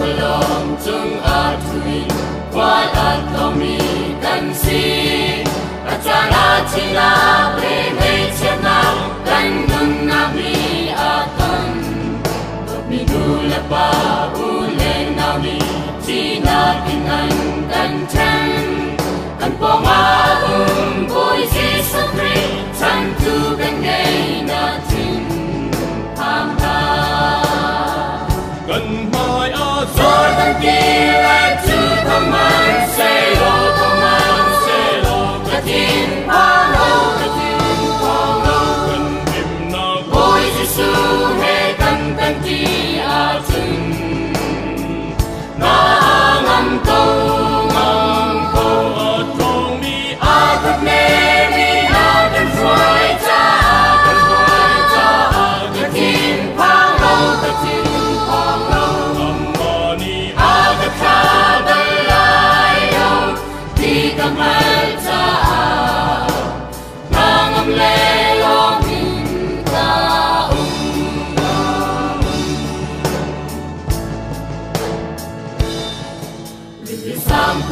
Pelong chung atuin kuat atomi kan si acara cila play chena kan dung nami akan berminggu lepas ulen nami cina dengan kan chan kan ponga boy sisukri cantu kan gay natin pamha kan mai rồi thân kia là chữ thầm man say lô cái thiên hoa lâu cần tìm nó bôi Giêsu hệ căn chi à chừng na ngâm câu ở trong mi à thật nè mi à cần phơi cha cái thiên hoa lâu cái thiên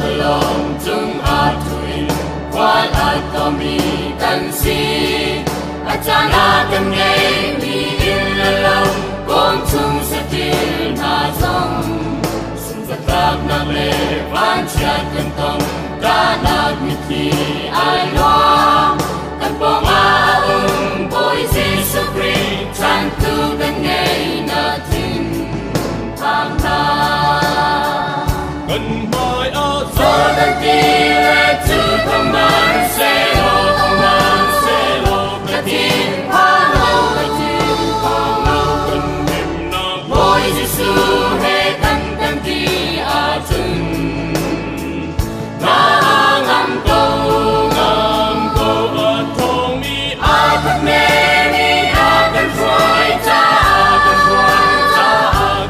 Pelong chung atuin kuat atomi kan si acana kan ngay mi in lalong kong chung satil na zong sung zatab na le van chat kan tong kanag miti ai loa kan pong boy Giêsu Christ chan tu kan ngay natin pamna kan rồi thân kia là chữ thầm man say lô cái thiên hoa lâu cần tìm nó bôi Giêsu hệ căn chi à chừng na ngâm câu ở thong mi à thật nè mi à cần phơi cha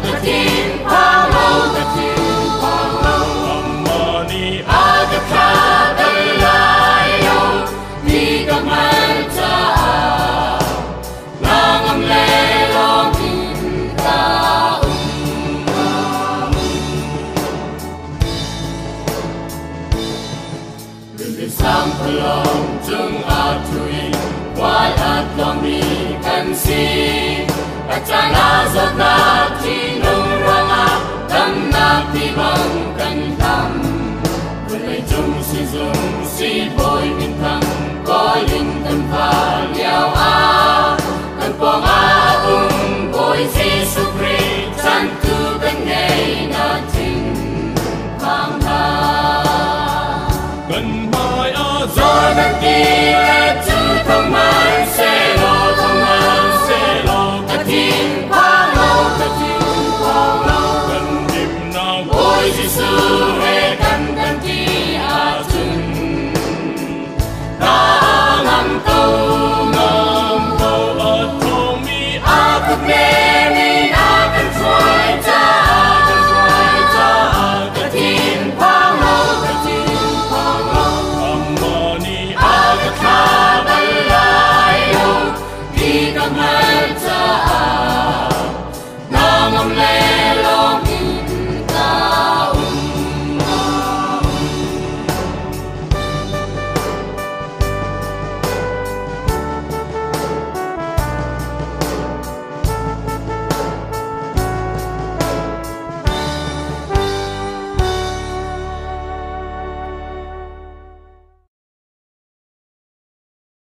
cái thiên hoa lâu sang pelong chung atuin kuat atomi kan si acana zot na tinung ranga tam na tibang kan tam kulay chung si boy